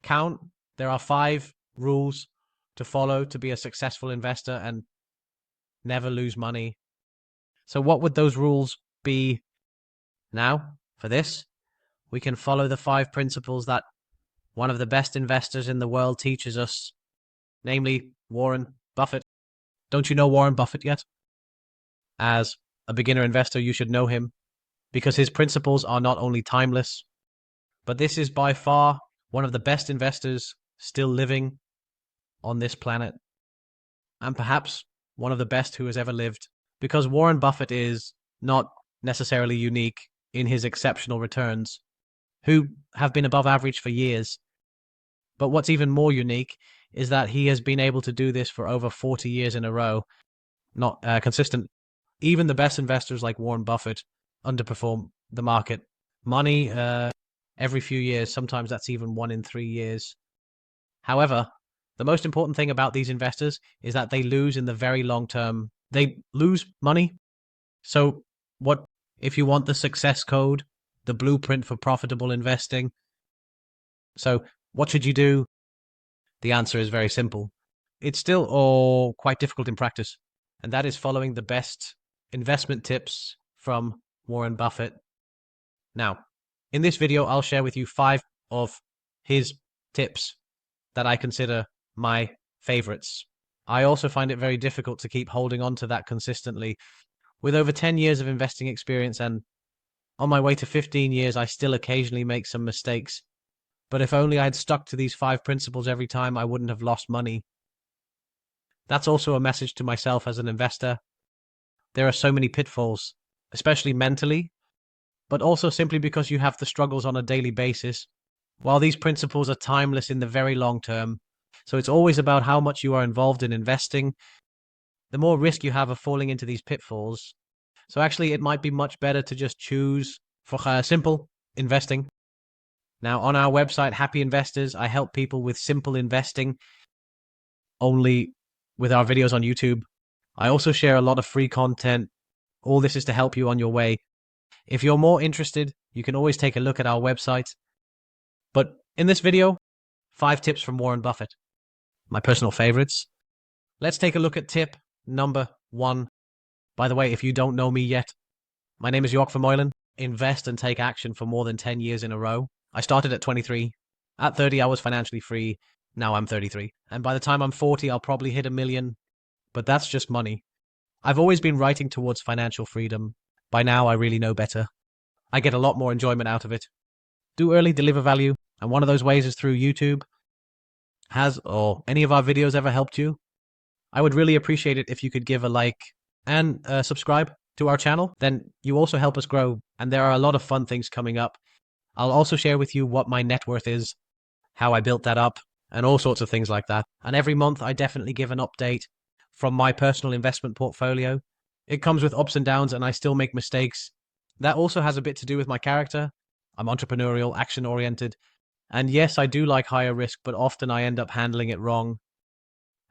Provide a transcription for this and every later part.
count, there are 5 rules to follow to be a successful investor and never lose money. So what would those rules be? Now, for this, we can follow the 5 principles that one of the best investors in the world teaches us, namely Warren Buffett. Don't you know Warren Buffett yet? As a beginner investor, you should know him because his principles are not only timeless, but this is by far one of the best investors still living on this planet, and perhaps one of the best who has ever lived, because Warren Buffett is not necessarily unique in his exceptional returns, who have been above average for years. But what's even more unique is that he has been able to do this for over 40 years in a row, not consistent. Even the best investors like Warren Buffett underperform the market. Money every few years, sometimes that's even 1 in 3 years. However, the most important thing about these investors is that they lose in the very long term. They lose money. So what if you want the success code, the blueprint for profitable investing? So what should you do? The answer is very simple. It's still quite difficult in practice, and that is following the best investment tips from Warren Buffett. Now, in this video, I'll share with you 5 of his tips that I consider my favorites. I also find it very difficult to keep holding on to that consistently. With over 10 years of investing experience and on my way to 15 years, I still occasionally make some mistakes. But if only I had stuck to these 5 principles every time, I wouldn't have lost money. That's also a message to myself as an investor. There are so many pitfalls, especially mentally, but also simply because you have the struggles on a daily basis. While these principles are timeless in the very long term, so it's always about how much you are involved in investing, the more risk you have of falling into these pitfalls. So actually, it might be much better to just choose for simple investing. Now, on our website, Happy Investors, I help people with simple investing only with our videos on YouTube. I also share a lot of free content. All this is to help you on your way. If you're more interested, you can always take a look at our website. But in this video, 5 tips from Warren Buffett, my personal favorites. Let's take a look at tip number 1. By the way, if you don't know me yet, my name is York Vermeulen. Invest and take action for more than 10 years in a row. I started at 23. At 30, I was financially free. Now I'm 33. And by the time I'm 40, I'll probably hit $1 million. But that's just money. I've always been writing towards financial freedom. By now, I really know better. I get a lot more enjoyment out of it. Do early, deliver value. And one of those ways is through YouTube. Has any of our videos ever helped you? I would really appreciate it if you could give a like and subscribe to our channel. Then you also help us grow. And there are a lot of fun things coming up. I'll also share with you what my net worth is, how I built that up, and all sorts of things like that. And every month, I definitely give an update from my personal investment portfolio. It comes with ups and downs, and I still make mistakes. That also has a bit to do with my character. I'm entrepreneurial, action-oriented. And yes, I do like higher risk, but often I end up handling it wrong.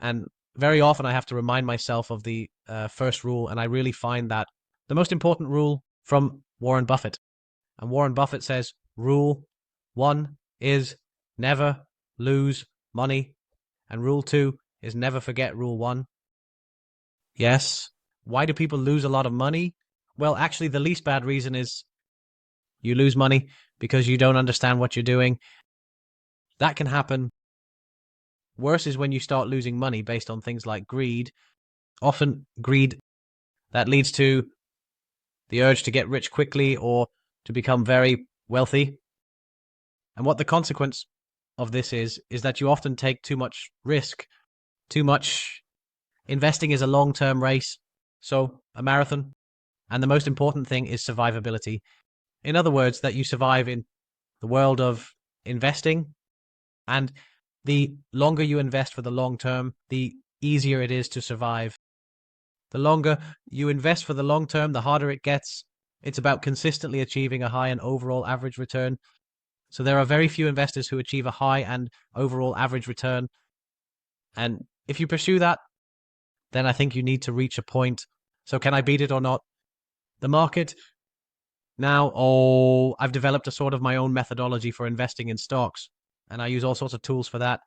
And very often I have to remind myself of the first rule, and I really find that the most important rule from Warren Buffett. And Warren Buffett says, Rule 1 is never lose money. And Rule 2 is never forget Rule 1. Yes. Why do people lose a lot of money? Well, actually, the least bad reason is you lose money because you don't understand what you're doing. That can happen. Worse is when you start losing money based on things like greed. Often greed that leads to the urge to get rich quickly or to become very wealthy. And what the consequence of this is that you often take too much risk, too much. Investing is a long-term race, so a marathon. And the most important thing is survivability. In other words, that you survive in the world of investing. And the longer you invest for the long term, the easier it is to survive. The longer you invest for the long term, the harder it gets. It's about consistently achieving a high and overall average return. So there are very few investors who achieve a high and overall average return. And if you pursue that, then I think you need to reach a point. So can I beat it or not? The market now, I've developed a sort of my own methodology for investing in stocks. and I use all sorts of tools for that.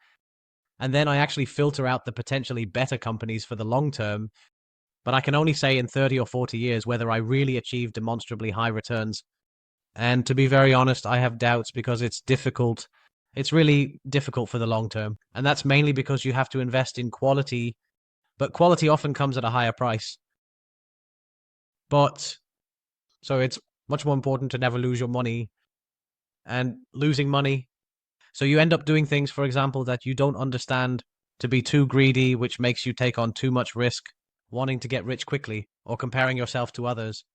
And then I actually filter out the potentially better companies for the long term. But I can only say in 30 or 40 years whether I really achieve demonstrably high returns. And to be very honest, I have doubts because it's difficult. It's really difficult for the long term. And that's mainly because you have to invest in quality, but quality often comes at a higher price. But so it's much more important to never lose your money and losing money. So you end up doing things, for example, that you don't understand to be too greedy, which makes you take on too much risk, wanting to get rich quickly or comparing yourself to others.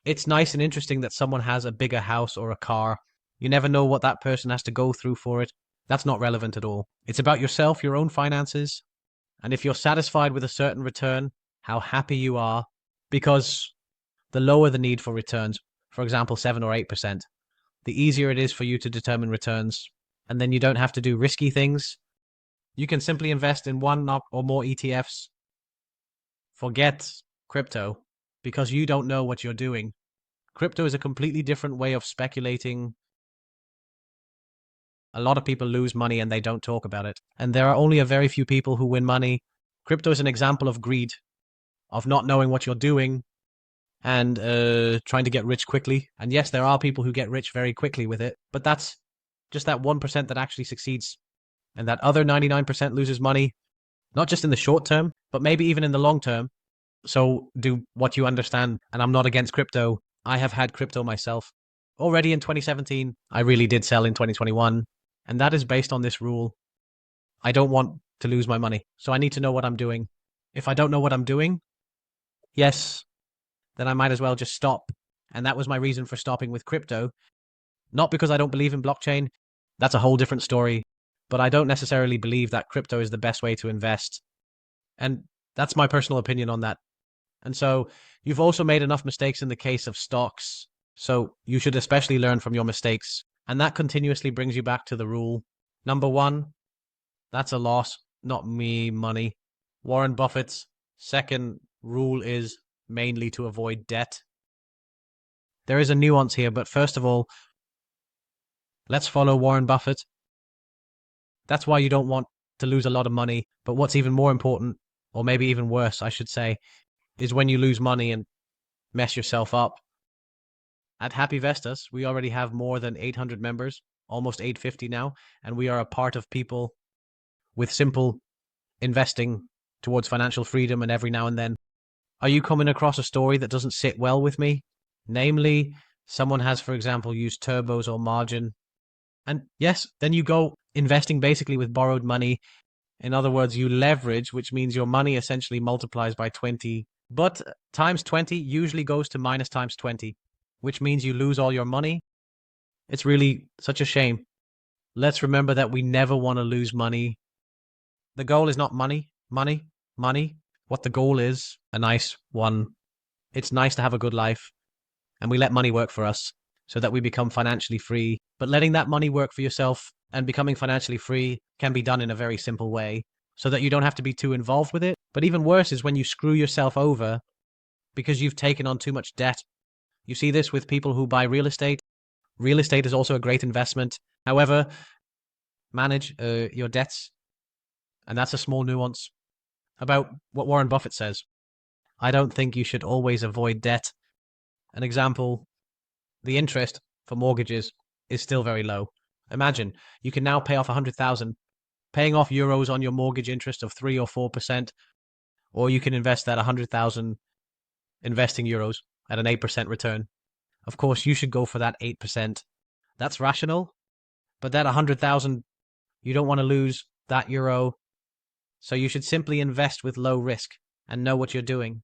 It's nice and interesting that someone has a bigger house or a car. You never know what that person has to go through for it. That's not relevant at all. It's about yourself, your own finances, and if you're satisfied with a certain return, how happy you are, because the lower the need for returns, for example, 7 or 8%, the easier it is for you to determine returns. And then you don't have to do risky things. You can simply invest in one or more ETFs. Forget crypto because you don't know what you're doing. Crypto is a completely different way of speculating. A lot of people lose money and they don't talk about it. And there are only a very few people who win money. Crypto is an example of greed, of not knowing what you're doing and trying to get rich quickly. And yes, there are people who get rich very quickly with it, but that's just that 1% that actually succeeds. And that other 99% loses money, not just in the short term, but maybe even in the long term. So do what you understand. And I'm not against crypto. I have had crypto myself. Already in 2017, I really did sell in 2021. And that is based on this rule. I don't want to lose my money. So I need to know what I'm doing. If I don't know what I'm doing, yes, then I might as well just stop. And that was my reason for stopping with crypto. Not because I don't believe in blockchain. That's a whole different story. But I don't necessarily believe that crypto is the best way to invest. And that's my personal opinion on that. And so you've also made enough mistakes in the case of stocks. So you should especially learn from your mistakes. And that continuously brings you back to the rule. Number one, that's a loss, not me money. Warren Buffett's second rule is mainly to avoid debt. There is a nuance here, but first of all, let's follow Warren Buffett. That's why you don't want to lose a lot of money. But what's even more important, or maybe even worse, I should say, is when you lose money and mess yourself up. At Happy Vestas, we already have more than 800 members, almost 850 now, and we are a part of people with simple investing towards financial freedom and every now and then. Are you coming across a story that doesn't sit well with me? Namely, someone has, for example, used turbos or margin. And yes, then you go investing basically with borrowed money. In other words, you leverage, which means your money essentially multiplies by 20. But times 20 usually goes to minus times 20, which means you lose all your money. It's really such a shame. Let's remember that we never want to lose money. The goal is not money, money, money. What the goal is, a nice one. It's nice to have a good life. And we let money work for us so that we become financially free. But letting that money work for yourself and becoming financially free can be done in a very simple way so that you don't have to be too involved with it. But even worse is when you screw yourself over because you've taken on too much debt. You see this with people who buy real estate. Real estate is also a great investment. However, manage your debts. And that's a small nuance about what Warren Buffett says. I don't think you should always avoid debt. An example, the interest for mortgages is still very low. Imagine you can now pay off 100,000, paying off euros on your mortgage interest of 3 or 4%, or you can invest that 100,000 investing euros at an 8% return. Of course, you should go for that 8%. That's rational, but that 100,000, you don't want to lose that euro. So you should simply invest with low risk and know what you're doing.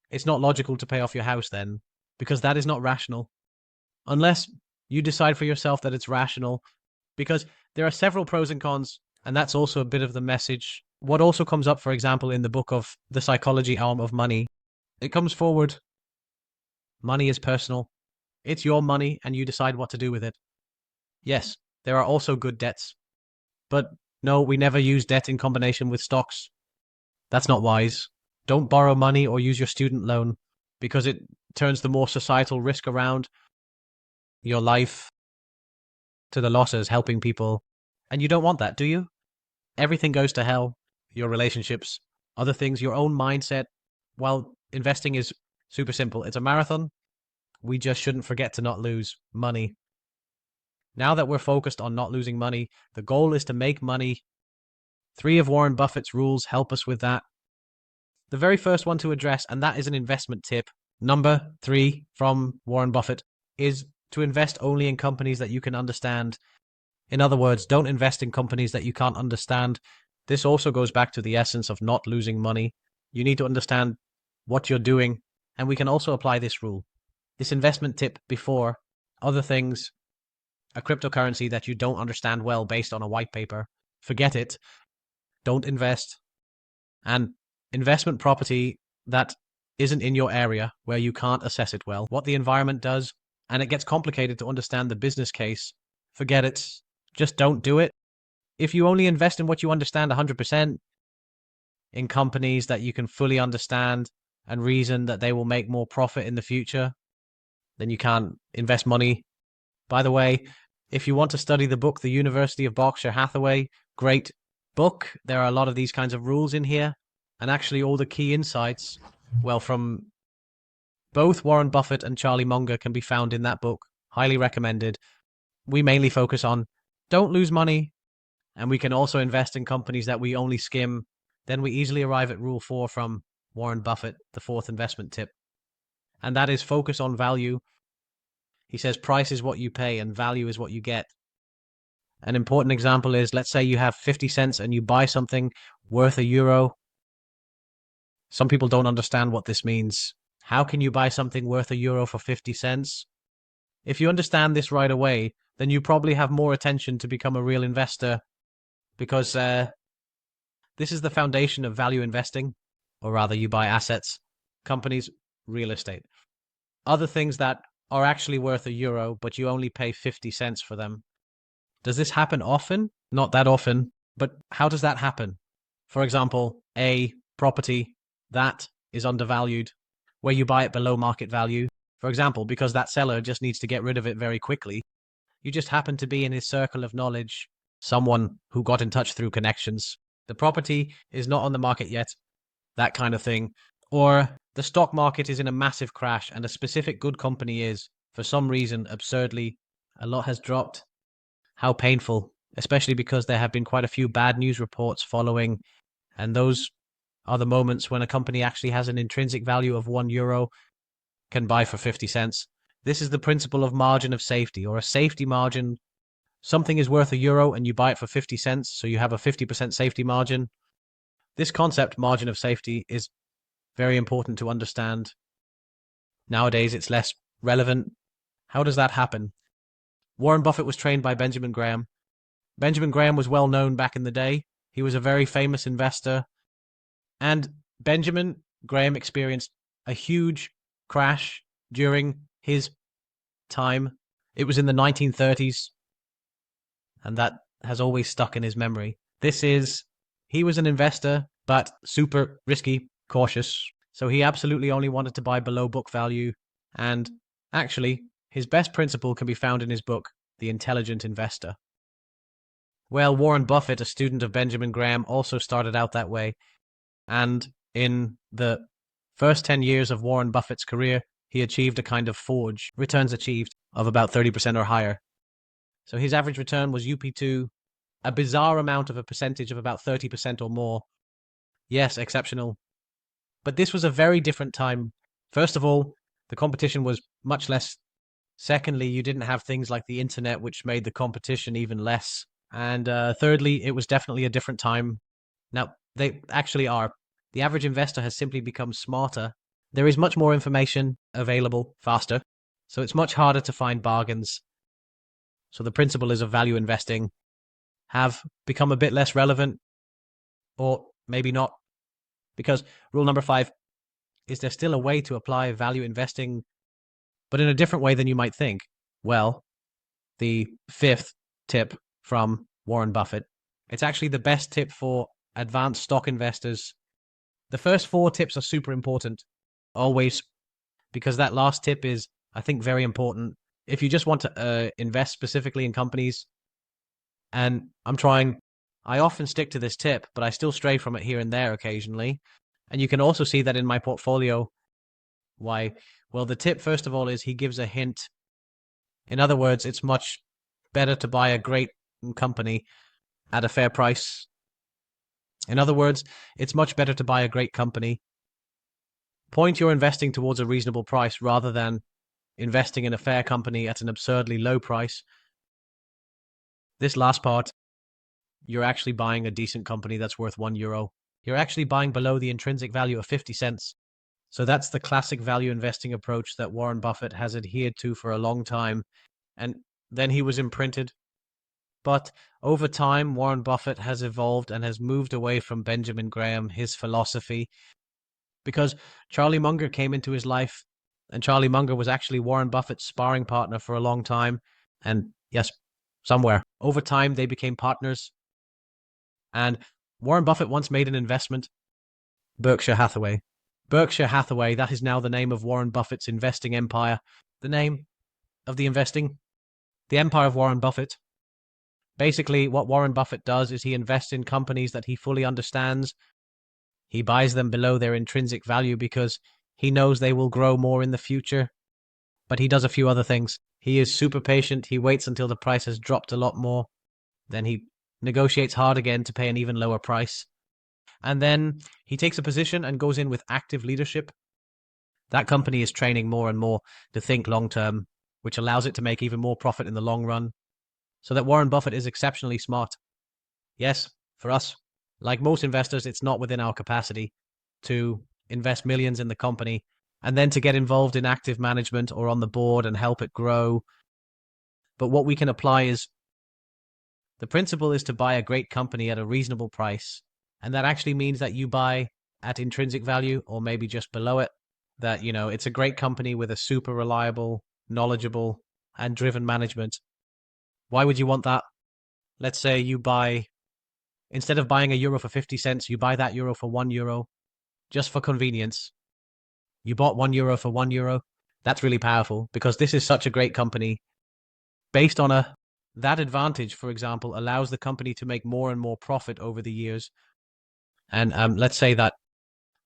It's not logical to pay off your house then, because that is not rational. Unless you decide for yourself that it's rational, because there are several pros and cons, and that's also a bit of the message. What also comes up, for example, in the book of The Psychology Arm of Money, it comes forward. Money is personal. It's your money, and you decide what to do with it. Yes, there are also good debts. But no, we never use debt in combination with stocks. That's not wise. Don't borrow money or use your student loan because it turns the more societal risk around your life. to the losses, helping people. And you don't want that, do you? Everything goes to hell. Your relationships, other things, your own mindset. While investing is super simple, it's a marathon. We just shouldn't forget to not lose money. Now that we're focused on not losing money, the goal is to make money. 3 of Warren Buffett's rules help us with that. The very first one to address, and that is an investment tip. Number 3 from Warren Buffett is to invest only in companies that you can understand. In other words, don't invest in companies that you can't understand. This also goes back to the essence of not losing money. You need to understand what you're doing, and we can also apply this rule. This investment tip before other things, a cryptocurrency that you don't understand well based on a white paper, forget it. Don't invest. And investment property that isn't in your area where you can't assess it well, what the environment does, and it gets complicated to understand the business case, forget it. Just don't do it. If you only invest in what you understand 100%, in companies that you can fully understand and reason that they will make more profit in the future, then you can't invest money. By the way, if you want to study the book, The University of Berkshire Hathaway, great book. There are a lot of these kinds of rules in here. And actually all the key insights, well, from both Warren Buffett and Charlie Munger can be found in that book. Highly recommended. We mainly focus on don't lose money, and we can also invest in companies that we only skim. Then we easily arrive at rule 4 from Warren Buffett, the 4th investment tip. And that is focus on value. He says price is what you pay and value is what you get. An important example is, let's say you have 50 cents and you buy something worth €1. Some people don't understand what this means. How can you buy something worth €1 for 50 cents? If you understand this right away, then you probably have more attention to become a real investor, because this is the foundation of value investing, or rather you buy assets, companies, real estate. Other things that are actually worth €1, but you only pay 50 cents for them. Does this happen often? Not that often, but how does that happen? For example, a property that is undervalued, where you buy it below market value, for example, because that seller just needs to get rid of it very quickly. You just happen to be in his circle of knowledge, someone who got in touch through connections. The property is not on the market yet, that kind of thing. Or the stock market is in a massive crash and a specific good company is, for some reason, absurdly, a lot has dropped. How painful, especially because there have been quite a few bad news reports following, and those are the moments when a company actually has an intrinsic value of €1, can buy for 50 cents. This is the principle of margin of safety, or a safety margin. Something is worth €1 and you buy it for 50 cents, so you have a 50% safety margin. This concept, margin of safety, is very important to understand. Nowadays, it's less relevant. How does that happen? Warren Buffett was trained by Benjamin Graham. Benjamin Graham was well known back in the day. He was a very famous investor. And Benjamin Graham experienced a huge crash during his time. It was in the 1930s. And that has always stuck in his memory. He was an investor, but super risky, cautious. So he absolutely only wanted to buy below book value. And actually, his best principle can be found in his book, The Intelligent Investor. Well, Warren Buffett, a student of Benjamin Graham, also started out that way. And in the first 10 years of Warren Buffett's career, he achieved a kind of forge, returns achieved, of about 30% or higher. So his average return was UP2, a bizarre amount of a percentage of about 30% or more. Yes, exceptional. But this was a very different time. First of all, the competition was much less. Secondly, you didn't have things like the internet, which made the competition even less. And thirdly, it was definitely a different time. Now, they actually are. The average investor has simply become smarter. There is much more information available faster, so it's much harder to find bargains. So the principles of value investing have become a bit less relevant, or maybe not, because rule number 5, is there still a way to apply value investing, but in a different way than you might think? Well, the 5th tip from Warren Buffett, it's actually the best tip for advanced stock investors. The first 4 tips are super important, always, because that last tip is, I think, very important. if you just want to invest specifically in companies, and I often stick to this tip, but I still stray from it here and there occasionally. And you can also see that in my portfolio. Why? Well, the tip, first of all, is he gives a hint. In other words, it's much better to buy a great company at a fair price. In other words, it's much better to buy a great company. Point your investing towards a reasonable price rather than investing in a fair company at an absurdly low price. This last part, you're actually buying a decent company that's worth €1. You're actually buying below the intrinsic value of 50 cents. So that's the classic value investing approach that Warren Buffett has adhered to for a long time. And then he was imprinted. But over time, Warren Buffett has evolved and has moved away from Benjamin Graham, his philosophy, because Charlie Munger came into his life, and Charlie Munger was actually Warren Buffett's sparring partner for a long time. And yes, somewhere. Over time, they became partners. And Warren Buffett once made an investment, Berkshire Hathaway. Berkshire Hathaway, that is now the name of Warren Buffett's investing empire. The name of the investing, the empire of Warren Buffett. Basically, what Warren Buffett does is he invests in companies that he fully understands. He buys them below their intrinsic value because he knows they will grow more in the future. But he does a few other things. He is super patient. He waits until the price has dropped a lot more. Then he negotiates hard again to pay an even lower price. And then he takes a position and goes in with active leadership. That company is training more and more to think long term, which allows it to make even more profit in the long run. So that Warren Buffett is exceptionally smart. Yes, for us, like most investors, it's not within our capacity to invest millions in the company and then to get involved in active management or on the board and help it grow. But what we can apply is the principle is to buy a great company at a reasonable price. And that actually means that you buy at intrinsic value or maybe just below it. That, it's a great company with a super reliable, knowledgeable, and driven management. Why would you want that? Let's say you buy, instead of buying a euro for 50 cents, you buy that euro for €1, just for convenience. You bought €1 for €1. That's really powerful because this is such a great company. Based on that advantage, for example, allows the company to make more and more profit over the years. And let's say that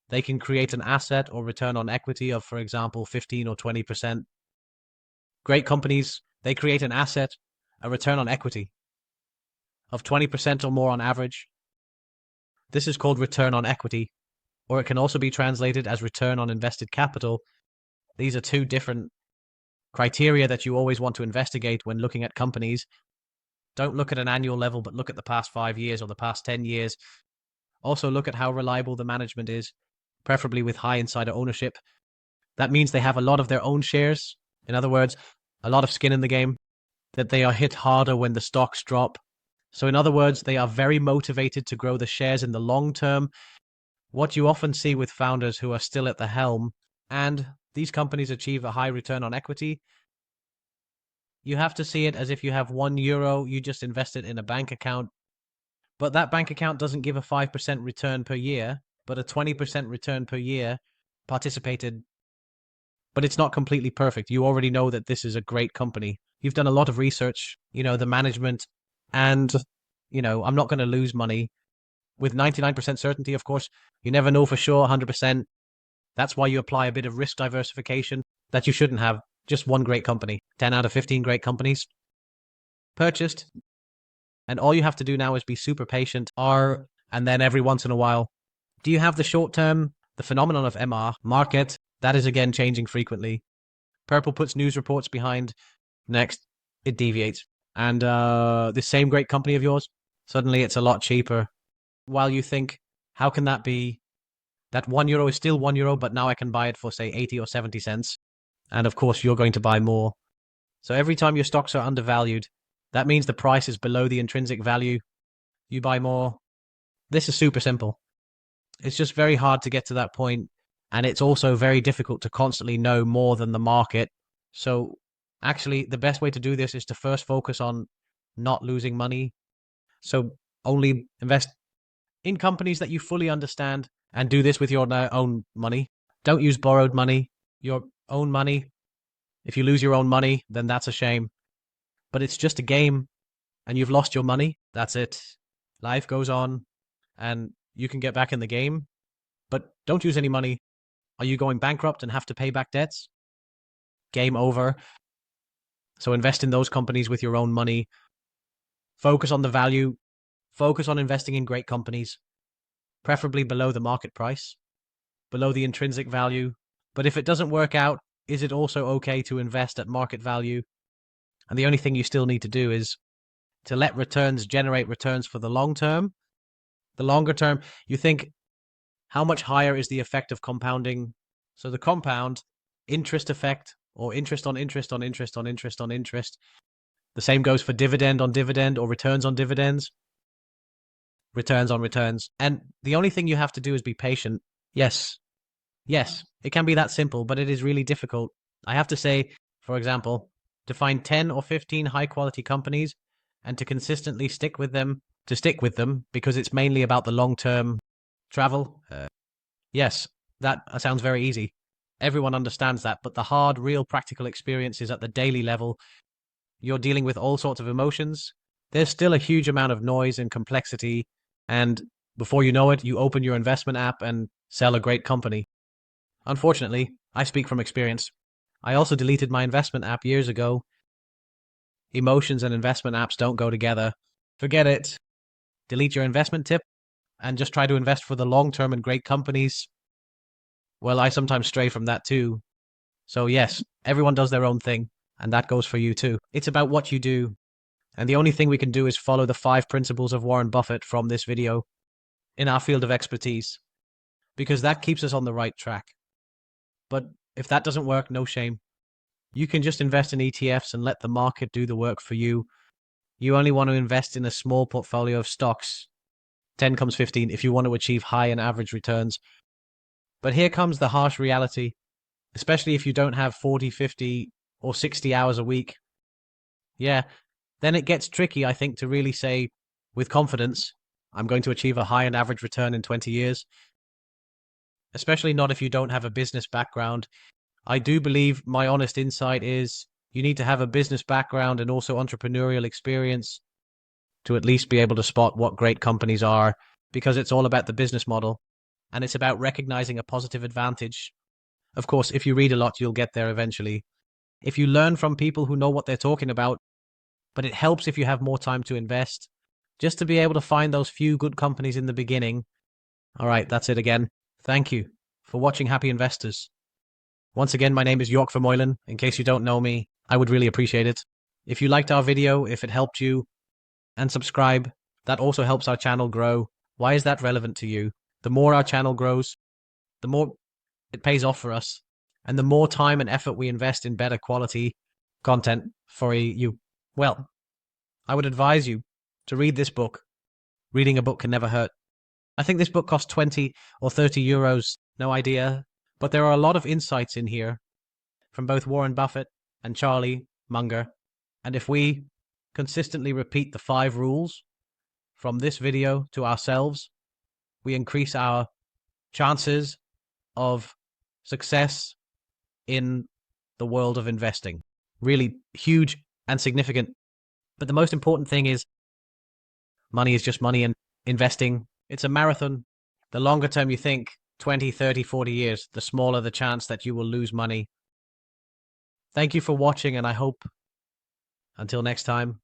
they can create an asset or return on equity of, for example, 15 or 20%. Great companies, they create an asset, a return on equity of 20% or more on average. This is called return on equity, or it can also be translated as return on invested capital. These are two different criteria that you always want to investigate when looking at companies. Don't look at an annual level, but look at the past 5 years or the past 10 years. Also look at how reliable the management is, preferably with high insider ownership. That means they have a lot of their own shares. In other words, a lot of skin in the game, that they are hit harder when the stocks drop. So in other words, they are very motivated to grow the shares in the long term. What you often see with founders who are still at the helm, and these companies achieve a high return on equity, you have to see it as if you have €1, you just invest it in a bank account. But that bank account doesn't give a 5% return per year, but a 20% return per year participated. But it's not completely perfect. You already know that this is a great company. You've done a lot of research, the management, and, I'm not going to lose money. With 99% certainty, of course, you never know for sure 100%. That's why you apply a bit of risk diversification that you shouldn't have. Just one great company. 10 out of 15 great companies purchased. And all you have to do now is be super patient, and then every once in a while, do you have the short term, the phenomenon of MR, market, that is again changing frequently. Purple puts news reports behind, next, it deviates. And the same great company of yours, suddenly it's a lot cheaper. While you think, how can that be? That €1 is still €1, but now I can buy it for, say, 80 or 70 cents. And of course, you're going to buy more. So every time your stocks are undervalued, that means the price is below the intrinsic value. You buy more. This is super simple. It's just very hard to get to that point, and it's also very difficult to constantly know more than the market. So actually, the best way to do this is to first focus on not losing money. So only invest in companies that you fully understand and do this with your own money. Don't use borrowed money, your own money. If you lose your own money, then that's a shame. But it's just a game and you've lost your money. That's it. Life goes on and you can get back in the game, but don't use any money. Are you going bankrupt and have to pay back debts? Game over. So invest in those companies with your own money. Focus on the value. Focus on investing in great companies, preferably below the market price, below the intrinsic value. But if it doesn't work out, is it also okay to invest at market value? And the only thing you still need to do is to let returns generate returns for the long term. The longer term, you think, how much higher is the effect of compounding? So the compound interest effect, or interest on interest on interest on interest on interest. The same goes for dividend on dividend or returns on dividends. Returns on returns. And the only thing you have to do is be patient. Yes. Yes, it can be that simple, but it is really difficult. I have to say, for example, to find 10 or 15 high quality companies and to consistently stick with them, because it's mainly about the long term travel. Yes, that sounds very easy. Everyone understands that, but the hard, real, practical experience is at the daily level. You're dealing with all sorts of emotions. There's still a huge amount of noise and complexity, and before you know it, you open your investment app and sell a great company. Unfortunately, I speak from experience. I also deleted my investment app years ago. Emotions and investment apps don't go together. Forget it. Delete your investment tip and just try to invest for the long term in great companies. Well, I sometimes stray from that too. So, yes, everyone does their own thing, and that goes for you too. It's about what you do. And the only thing we can do is follow the 5 principles of Warren Buffett from this video in our field of expertise, because that keeps us on the right track. But if that doesn't work, no shame. You can just invest in ETFs and let the market do the work for you. You only want to invest in a small portfolio of stocks. 10 comes 15 if you want to achieve high and average returns. But here comes the harsh reality, especially if you don't have 40, 50, or 60 hours a week. Yeah, then it gets tricky, I think, to really say with confidence, I'm going to achieve a high and average return in 20 years. Especially not if you don't have a business background. I do believe my honest insight is you need to have a business background and also entrepreneurial experience to at least be able to spot what great companies are, because it's all about the business model and it's about recognizing a positive advantage. Of course, if you read a lot, you'll get there eventually. If you learn from people who know what they're talking about, but it helps if you have more time to invest, just to be able to find those few good companies in the beginning. All right, that's it again. Thank you for watching Happy Investors. Once again, my name is York Vermeulen. In case you don't know me, I would really appreciate it if you liked our video, if it helped you, and subscribe. That also helps our channel grow. Why is that relevant to you? The more our channel grows, the more it pays off for us, and the more time and effort we invest in better quality content for you. Well, I would advise you to read this book. Reading a book can never hurt. I think this book costs 20 or 30 euros, no idea. But there are a lot of insights in here from both Warren Buffett and Charlie Munger. And if we consistently repeat the 5 rules from this video to ourselves, we increase our chances of success in the world of investing. Really huge and significant. But the most important thing is money is just money, and investing, it's a marathon. The longer term you think, 20, 30, 40 years, the smaller the chance that you will lose money. Thank you for watching, and I hope, until next time,